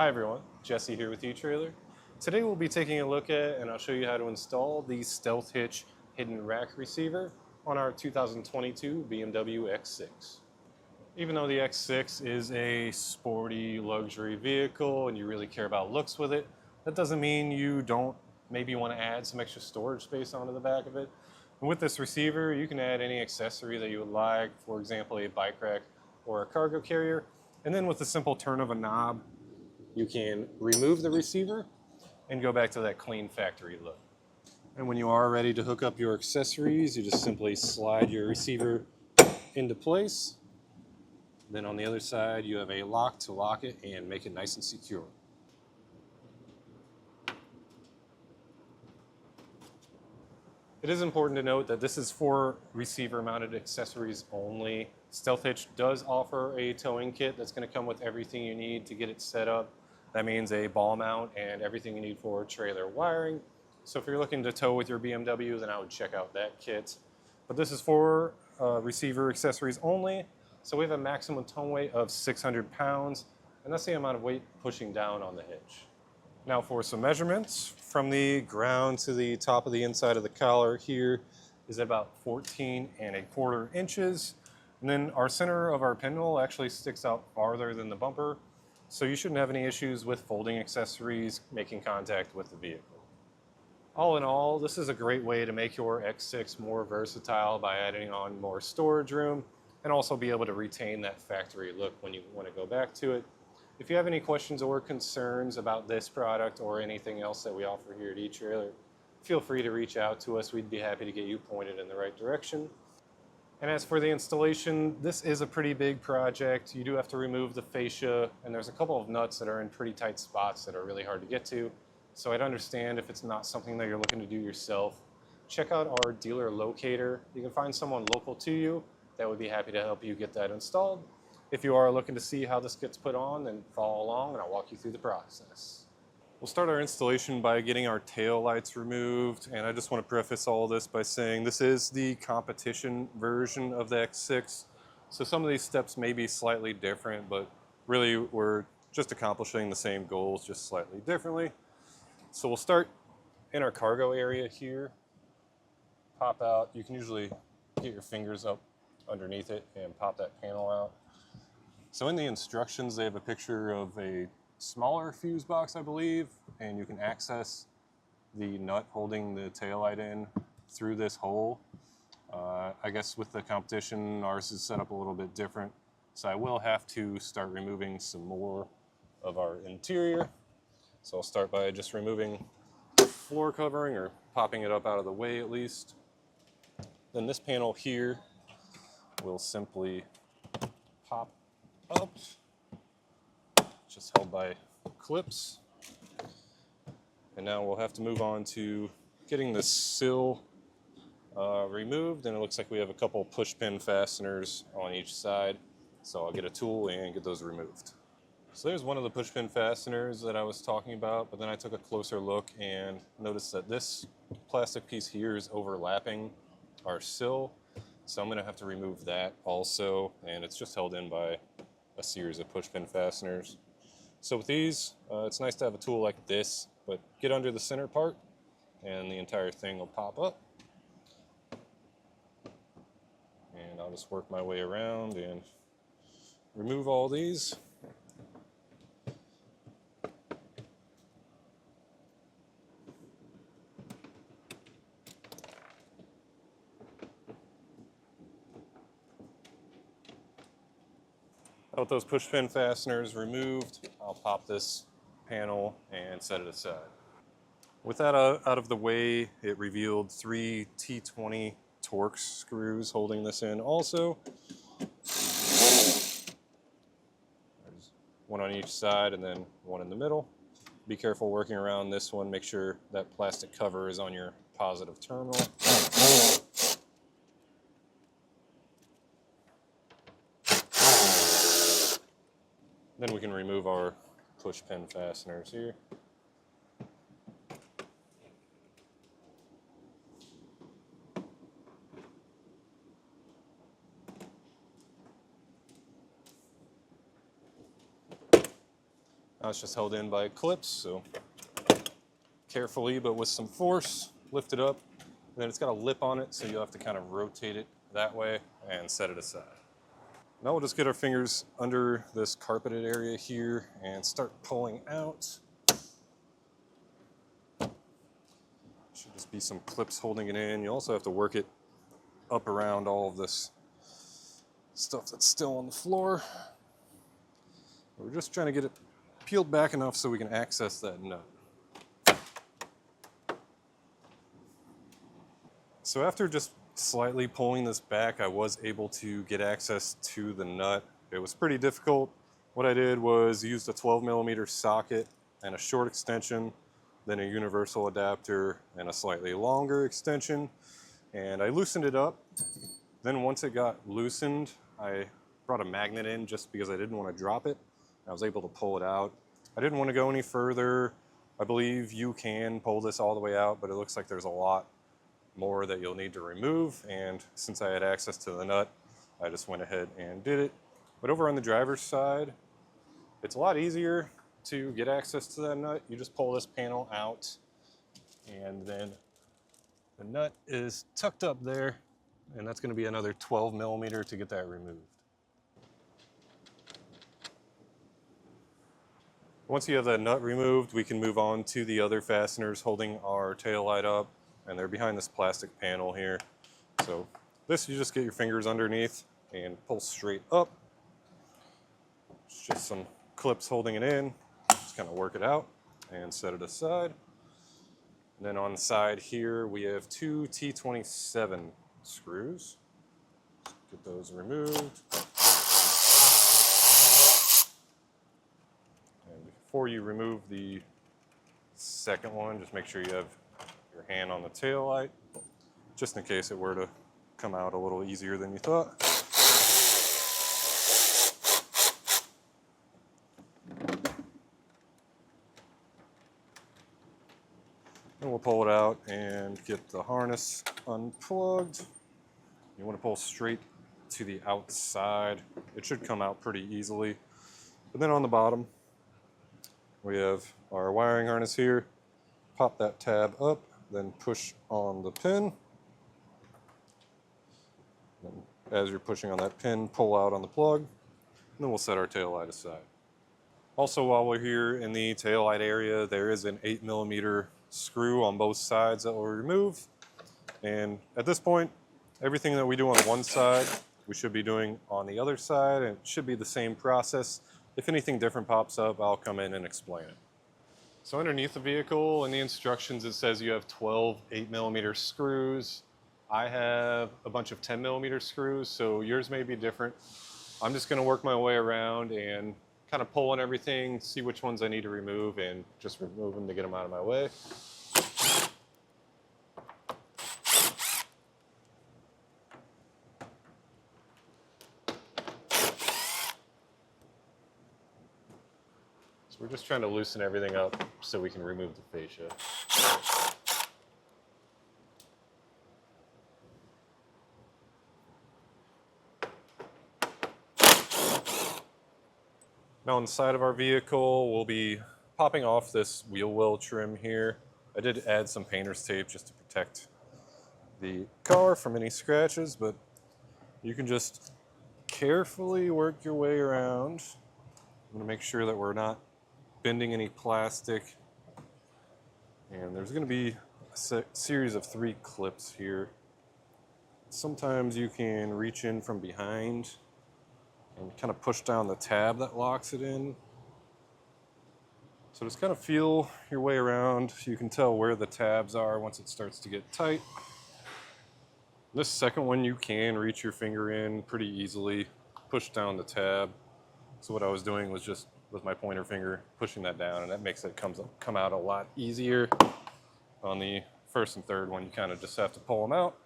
Hi everyone, Jesse here with etrailer. Today we'll be taking a look at and I'll show you how to install the Stealth Hitch hidden rack receiver on our 2022 BMW X6. Even though the X6 is a sporty luxury vehicle and you really care about looks with it, that doesn't mean you don't maybe want to add some extra storage space onto the back of it. And with this receiver, you can add any accessory that you would like, for example, a bike rack or a cargo carrier. And then with a simple turn of a knob, you can remove the receiver and go back to that clean factory look. And when you are ready to hook up your accessories, you just simply slide your receiver into place. Then on the other side, you have a lock to lock it and make it nice and secure. It is important to note that this is for receiver mounted accessories only. Stealth Hitch does offer a towing kit that's going to come with everything you need to get it set up. That means a ball mount and everything you need for trailer wiring. So if you're looking to tow with your BMW, then I would check out that kit. But this is for receiver accessories only. So we have a maximum towing weight of 600 pounds, and that's the amount of weight pushing down on the hitch. Now for some measurements, from the ground to the top of the inside of the collar here is about 14¼ inches. And then our center of our pinwheel actually sticks out farther than the bumper. So you shouldn't have any issues with folding accessories making contact with the vehicle. All in all, this is a great way to make your X6 more versatile by adding on more storage room and also be able to retain that factory look when you want to go back to it. If you have any questions or concerns about this product or anything else that we offer here at etrailer, feel free to reach out to us. We'd be happy to get you pointed in the right direction. And as for the installation, this is a pretty big project. You do have to remove the fascia, and there's a couple of nuts that are in pretty tight spots that are really hard to get to. So I'd understand if it's not something that you're looking to do yourself. Check out our dealer locator. You can find someone local to you that would be happy to help you get that installed. If you are looking to see how this gets put on, then follow along and I'll walk you through the process. We'll start our installation by getting our tail lights removed, and I just want to preface all this by saying this is the competition version of the X6. So some of these steps may be slightly different, but really we're just accomplishing the same goals, just slightly differently. So we'll start in our cargo area here. Pop out, you can usually get your fingers up underneath it and pop that panel out. So in the instructions, they have a picture of a smaller fuse box, I believe, and you can access the nut holding the taillight in through this hole. I guess with the competition, ours is set up a little bit different. So I will have to start removing some more of our interior. So I'll start by just removing the floor covering or popping it up out of the way at least. Then this panel here will simply pop up, just held by clips. And now we'll have to move on to getting the sill removed, and it looks like we have a couple push pin fasteners on each side. So I'll get a tool and get those removed. So there's one of the push pin fasteners that I was talking about, but then I took a closer look and noticed that this plastic piece here is overlapping our sill. So I'm going to have to remove that also, and it's just held in by a series of push pin fasteners. So with these, it's nice to have a tool like this, but get under the center part and the entire thing will pop up. And I'll just work my way around and remove all these. With those push pin fasteners removed, I'll pop this panel and set it aside. With that out of the way, it revealed 3 T20 Torx screws holding this in also. There's one on each side and then one in the middle. Be careful working around this one. Make sure that plastic cover is on your positive terminal. Then we can remove our push pin fasteners here. it's just held in by clips, so carefully but with some force, lift it up. And then it's got a lip on it, so you'll have to kind of rotate it that way and set it aside. Now we'll just get our fingers under this carpeted area here and start pulling out. Should just be some clips holding it in. You also have to work it up around all of this stuff that's still on the floor. We're just trying to get it peeled back enough so we can access that nut. So after just slightly pulling this back, I was able to get access to the nut. It was pretty difficult. What I did was used a 12mm socket and a short extension, then a universal adapter and a slightly longer extension, and I loosened it up. Then once it got loosened, I brought a magnet in just because I didn't want to drop it. I was able to pull it out. I didn't want to go any further. I believe you can pull this all the way out, but it looks like there's a lot more that you'll need to remove, and since I had access to the nut, I just went ahead and did it. But over on the driver's side, it's a lot easier to get access to that nut. You just pull this panel out, and then the nut is tucked up there, and that's going to be another 12mm to get that removed. Once you have that nut removed, we can move on to the other fasteners holding our tail light up, and they're behind this plastic panel here. So this, you just get your fingers underneath and pull straight up. It's just some clips holding it in. Just kind of work it out and set it aside. And then on the side here, we have two T27 screws. Get those removed. And before you remove the second one, just make sure you have your hand on the tail light, just in case it were to come out a little easier than you thought. And we'll pull it out and get the harness unplugged. You want to pull straight to the outside. It should come out pretty easily. But then on the bottom, we have our wiring harness here. Pop that tab up, then push on the pin. And as you're pushing on that pin, pull out on the plug, and then we'll set our tail light aside. Also, while we're here in the tail light area, there is an 8mm screw on both sides that we'll remove. And at this point, everything that we do on one side, we should be doing on the other side, and it should be the same process. If anything different pops up, I'll come in and explain it. So underneath the vehicle in the instructions, it says you have 12 8mm screws. I have a bunch of 10mm screws, so yours may be different. I'm just gonna work my way around and kind of pull on everything, see which ones I need to remove, and just remove them to get them out of my way. We're just trying to loosen everything up so we can remove the fascia. Now on the side of our vehicle, we'll be popping off this wheel well trim here. I did add some painter's tape just to protect the car from any scratches, but you can just carefully work your way around. I'm going to make sure that we're not bending any plastic, and there's going to be a series of 3 clips here. Sometimes you can reach in from behind and kind of push down the tab that locks it in. So just kind of feel your way around. You can tell where the tabs are once it starts to get tight. This second one, you can reach your finger in pretty easily, push down the tab. So what I was doing was just with my pointer finger pushing that down, and that makes it come out a lot easier. On the first and third one, you kind of just have to pull them out.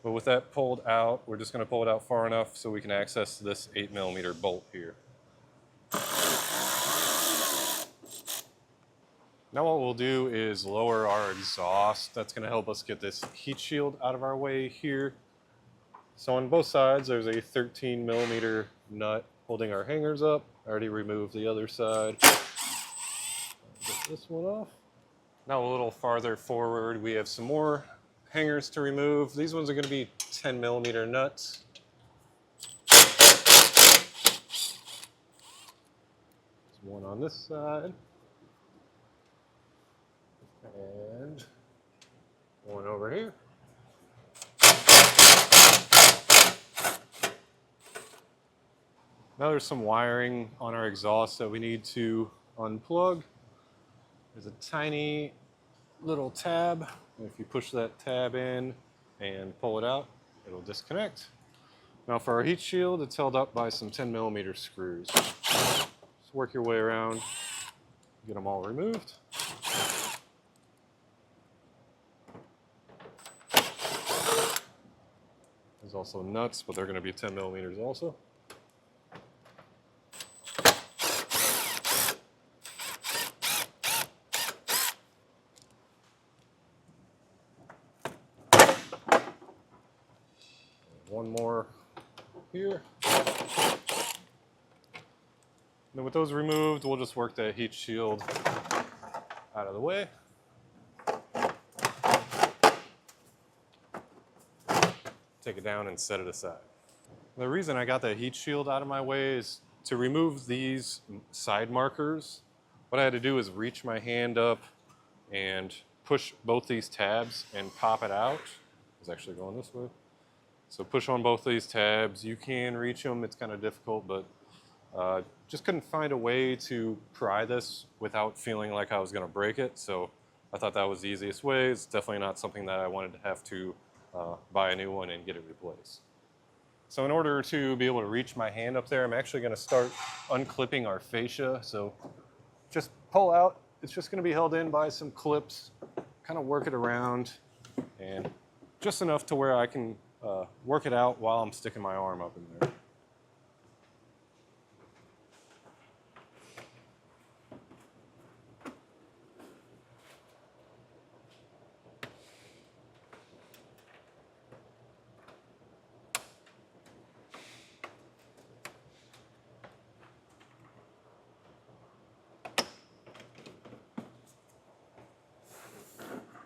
But with that pulled out, we're just going to pull it out far enough so we can access this 8mm bolt here. Now what we'll do is lower our exhaust. That's going to help us get this heat shield out of our way here. So on both sides, there's a 13mm nut holding our hangers up. I already removed the other side. this one off. Now a little farther forward, we have some more hangers to remove. These ones are going to be 10mm nuts. There's one on this side. And one over here. Now there's some wiring on our exhaust that we need to unplug. There's a tiny little tab. If you push that tab in and pull it out, it'll disconnect. Now for our heat shield, it's held up by some 10mm screws. Just work your way around, get them all removed. There's also nuts, but they're going to be 10mm also. One more here. Then with those removed, we'll just work that heat shield out of the way. Take it down and set it aside. The reason I got that heat shield out of my way is to remove these side markers. What I had to do is reach my hand up and push both these tabs and pop it out. It's actually going this way. So push on both these tabs. You can reach them. It's kind of difficult, but just couldn't find a way to pry this without feeling like I was going to break it. So I thought that was the easiest way. It's definitely not something that I wanted to have to buy a new one and get it replaced. So in order to be able to reach my hand up there, I'm actually going to start unclipping our fascia. So just pull out. It's just going to be held in by some clips. Kind of work it around, and just enough to where I can work it out while I'm sticking my arm up in there.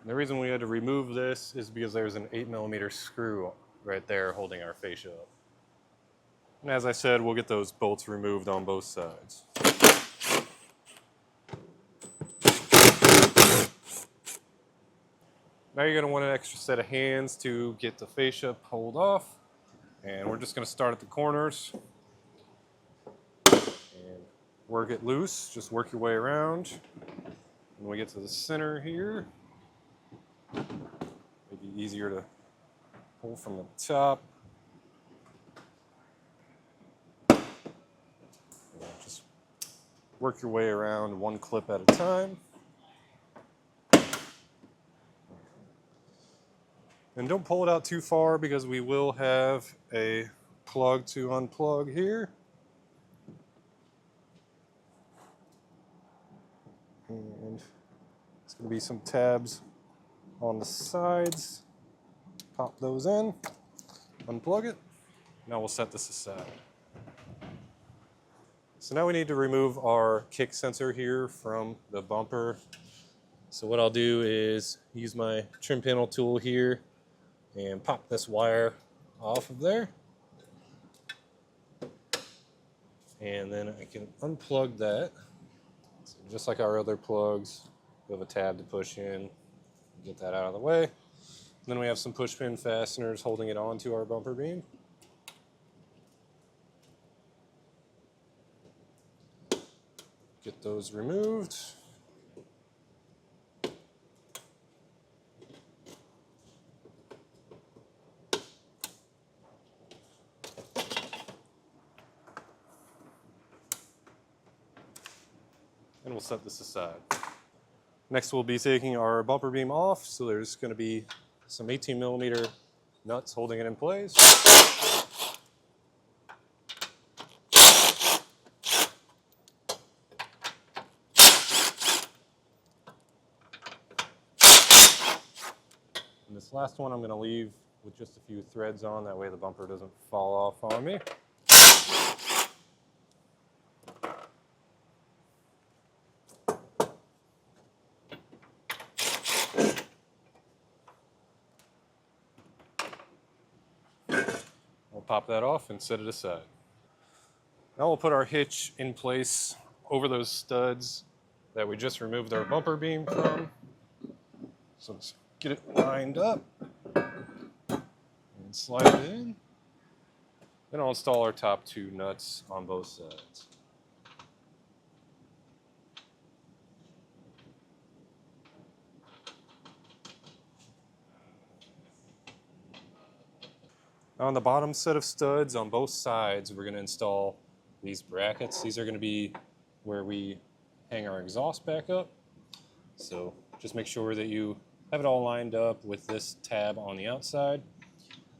The reason we had to remove this is because there's an 8mm screw right there holding our fascia up. And as I said, we'll get those bolts removed on both sides. Now you're going to want an extra set of hands to get the fascia pulled off. And we're just going to start at the corners and work it loose. Just work your way around. When we get to the center here, maybe easier to pull from the top. Just work your way around one clip at a time. And don't pull it out too far because we will have a plug to unplug here. And it's going to be some tabs on the sides. Pop those in, unplug it. Now we'll set this aside. So now we need to remove our kick sensor here from the bumper. So what I'll do is use my trim panel tool here and pop this wire off of there. And then I can unplug that. So just like our other plugs, we have a tab to push in, get that out of the way. Then we have some push pin fasteners holding it onto our bumper beam. Get those removed. And we'll set this aside. Next we'll be taking our bumper beam off, so there's going to be some 18mm nuts holding it in place. And this last one I'm going to leave with just a few threads on, that way the bumper doesn't fall off on me. pop that off and set it aside. Now we'll put our hitch in place over those studs that we just removed our bumper beam from. So let's get it lined up and slide it in. Then I'll install our top 2 nuts on both sides. Now on the bottom set of studs on both sides, we're going to install these brackets. These are going to be where we hang our exhaust back up. So just make sure that you have it all lined up with this tab on the outside,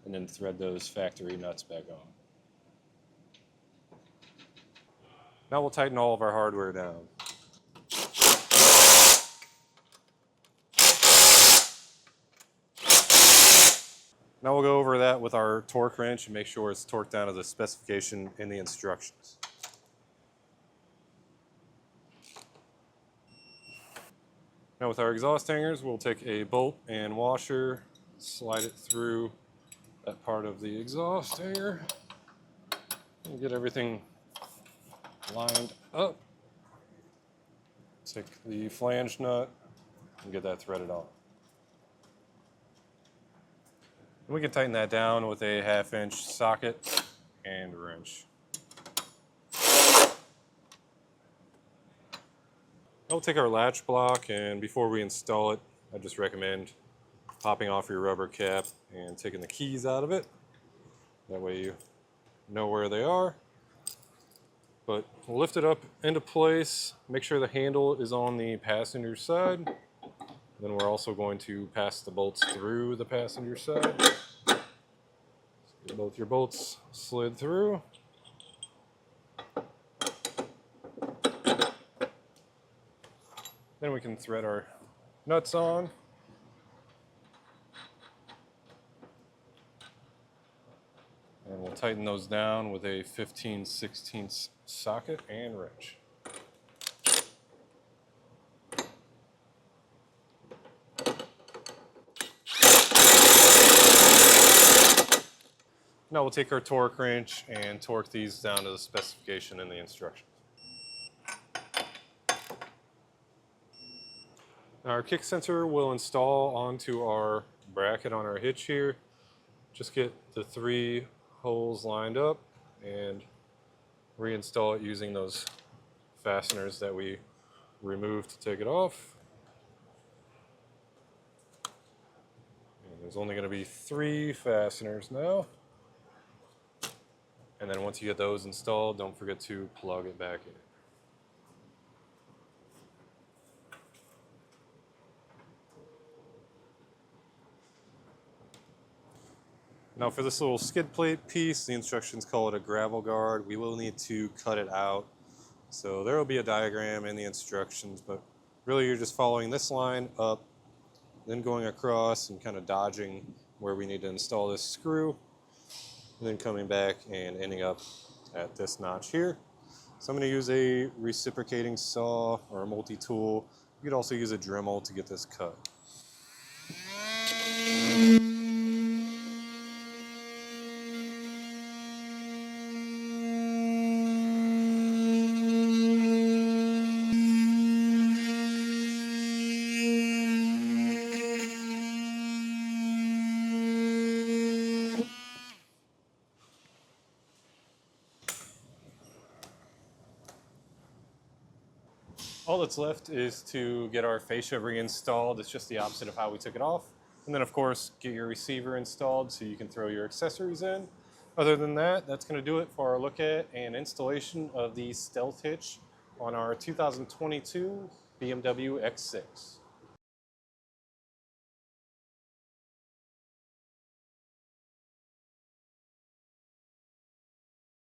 and then thread those factory nuts back on. Now we'll tighten all of our hardware down. Now we'll go over that with our torque wrench and make sure it's torqued down to the specification in the instructions. Now with our exhaust hangers, we'll take a bolt and washer, slide it through that part of the exhaust hanger, and get everything lined up. Take the flange nut and get that threaded on. And we can tighten that down with a 1/2 inch socket and wrench. We'll take our latch block, and before we install it, I just recommend popping off your rubber cap and taking the keys out of it. That way you know where they are. But we'll lift it up into place, make sure the handle is on the passenger side. Then we're also going to pass the bolts through the passenger side. So get both your bolts slid through. Then we can thread our nuts on. And we'll tighten those down with a 15/16 socket and wrench. Now we'll take our torque wrench and torque these down to the specification in the instructions. Now our kick sensor will install onto our bracket on our hitch here. Just get the 3 holes lined up and reinstall it using those fasteners that we removed to take it off. And there's only going to be 3 fasteners now. And then once you get those installed, don't forget to plug it back in. Now for this little skid plate piece, the instructions call it a gravel guard. We will need to cut it out. So there will be a diagram in the instructions, but really you're just following this line up, then going across and kind of dodging where we need to install this screw, and then coming back and ending up at this notch here. So I'm going to use a reciprocating saw or a multi-tool. You could also use a Dremel to get this cut. All that's left is to get our fascia reinstalled. It's just the opposite of how we took it off. And then of course, get your receiver installed so you can throw your accessories in. Other than that, that's going to do it for our look at and installation of the Stealth Hitch on our 2022 BMW X6.